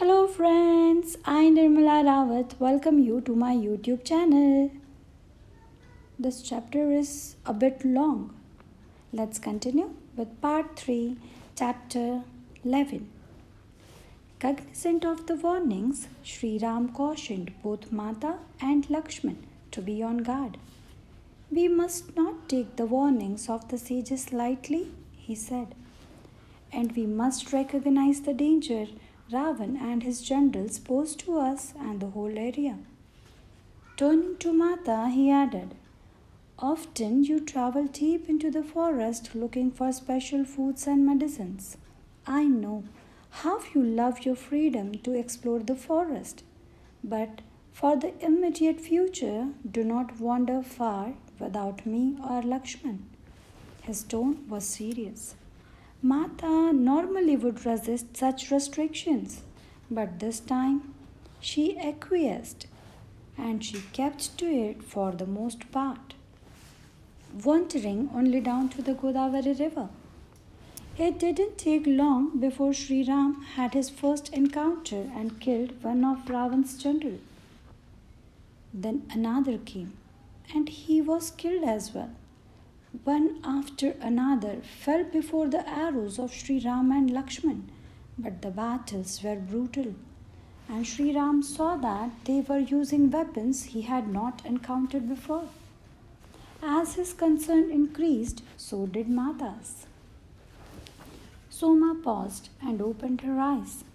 Hello friends, I'm Nirmala Rawat. Welcome you to my YouTube channel. This chapter is a bit long. Let's continue with part 3, chapter 11. Cognizant of the warnings, Sri Ram cautioned both Mata and Lakshman to be on guard. We must not take the warnings of the sages lightly, he said, and we must recognize the danger Ravan and his generals posed to us and the whole area. Turning to Mata, he added, often you travel deep into the forest looking for special foods and medicines. I know how you love your freedom to explore the forest, but for the immediate future, do not wander far without me or Lakshman. His tone was serious. Mata normally would resist such restrictions, but this time she acquiesced and she kept to it for the most part, wandering only down to the Godavari river. It didn't take long before Sri Ram had his first encounter and killed one of Ravan's generals. Then another came, and he was killed as well. One after another fell before the arrows of Sri Ram and Lakshman, but the battles were brutal, and Sri Ram saw that they were using weapons he had not encountered before. As his concern increased, so did Mata's. Soma paused and opened her eyes.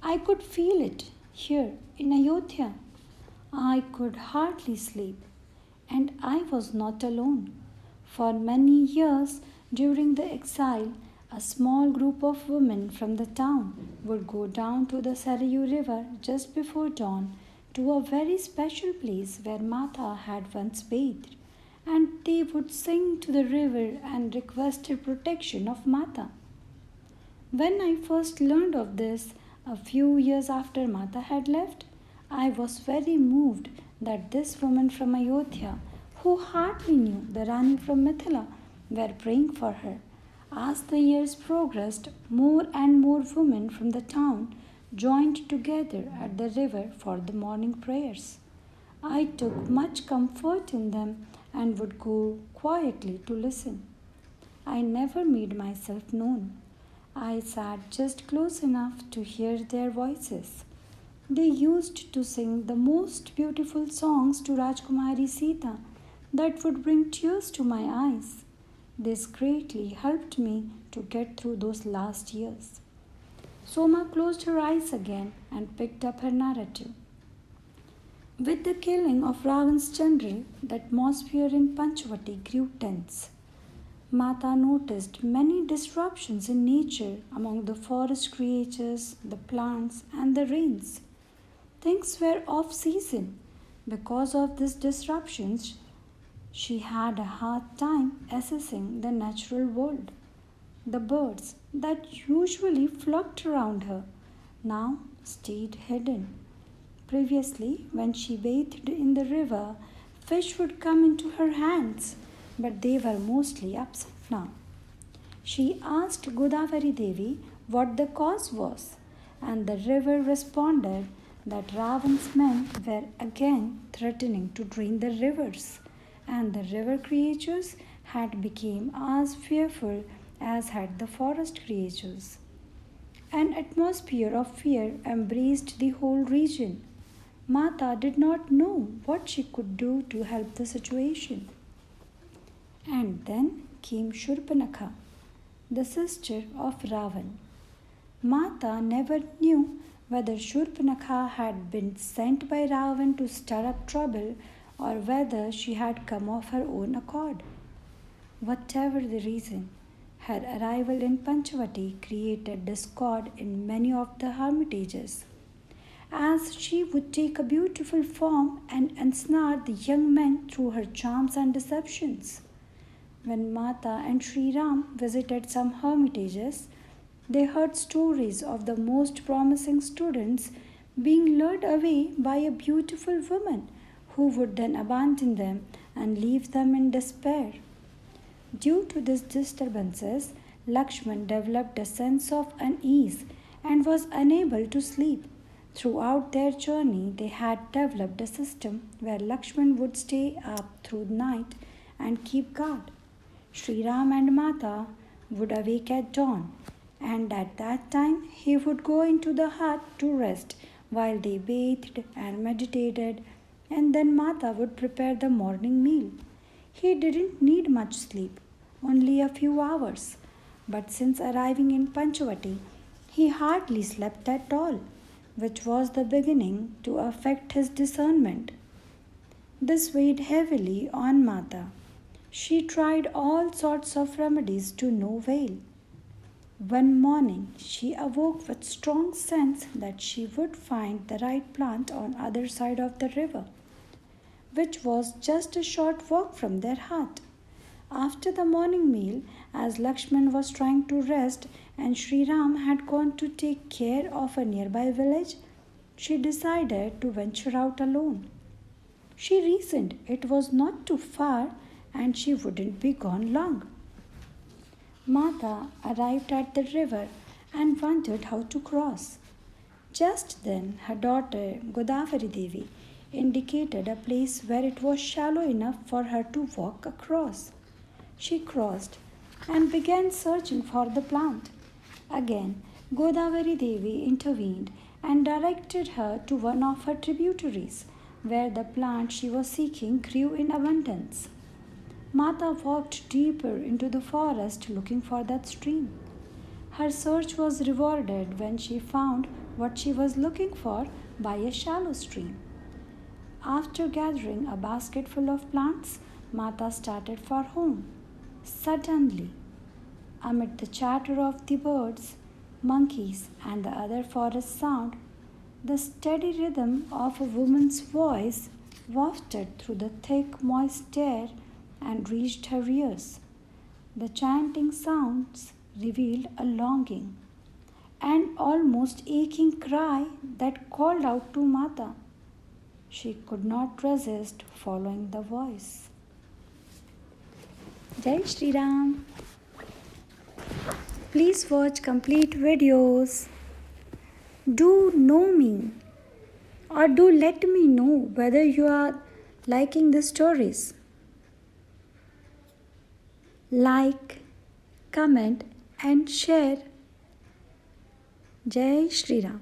I could feel it here in Ayodhya. I could hardly sleep, and I was not alone. For many years during the exile, a small group of women from the town would go down to the Sarayu River just before dawn to a very special place where Mata had once bathed, and they would sing to the river and request protection of Mata. When I first learned of this, a few years after Mata had left, I was very moved that this woman from Ayodhya, who hardly knew the Rani from Mithila, were praying for her. As the years progressed, more and more women from the town joined together at the river for the morning prayers. I took much comfort in them and would go quietly to listen. I never made myself known. I sat just close enough to hear their voices. They used to sing the most beautiful songs to Rajkumari Sita that would bring tears to my eyes. This greatly helped me to get through those last years. Soma closed her eyes again and picked up her narrative. With the killing of Ravan's general, the atmosphere in Panchvati grew tense. Mata noticed many disruptions in nature among the forest creatures, the plants, and the rains. Things were off season. Because of these disruptions, she had a hard time assessing the natural world. The birds that usually flocked around her now stayed hidden. Previously, when she bathed in the river, fish would come into her hands, but they were mostly absent now. She asked Godavari Devi what the cause was, and the river responded that Ravan's men were again threatening to drain the rivers, and the river creatures had become as fearful as had the forest creatures. An atmosphere of fear embraced the whole region. Mata did not know what she could do to help the situation. And then came Shurpanakha, the sister of Ravan. Mata never knew whether Shurpanakha had been sent by Ravan to stir up trouble or whether she had come of her own accord. Whatever the reason, her arrival in Panchavati created discord in many of the hermitages, as she would take a beautiful form and ensnare the young men through her charms and deceptions. When Mata and Sri Ram visited some hermitages, they heard stories of the most promising students being lured away by a beautiful woman who would then abandon them and leave them in despair. Due to these disturbances, Lakshman developed a sense of unease and was unable to sleep. Throughout their journey, they had developed a system where Lakshman would stay up through the night and keep guard. Sri Ram and Mata would awake at dawn, and at that time he would go into the hut to rest while they bathed and meditated, and then Mata would prepare the morning meal. He didn't need much sleep, only a few hours, but since arriving in Panchavati, he hardly slept at all, which was the beginning to affect his discernment. This weighed heavily on Mata. She tried all sorts of remedies to no avail. One morning she awoke with strong sense that she would find the right plant on other side of the river, which was just a short walk from their hut. After the morning meal, as Lakshman was trying to rest and Sri Ram had gone to take care of a nearby village, she decided to venture out alone. She reasoned it was not too far and she wouldn't be gone long. Mata arrived at the river and wondered how to cross. Just then her daughter Godavari Devi indicated a place where it was shallow enough for her to walk across. She crossed and began searching for the plant. Again, Godavari Devi intervened and directed her to one of her tributaries where the plant she was seeking grew in abundance. Mata walked deeper into the forest looking for that stream. Her search was rewarded when she found what she was looking for by a shallow stream. After gathering a basket full of plants, Mata started for home. Suddenly, amid the chatter of the birds, monkeys, and the other forest sound, the steady rhythm of a woman's voice wafted through the thick, moist air and reached her ears. The chanting sounds revealed a longing and almost aching cry that called out to Mata. She could not resist following the voice. Jai Shri Ram. Please watch complete videos. Do know me or do let me know whether you are liking the stories. Like, comment and share. Jai Shri Ram.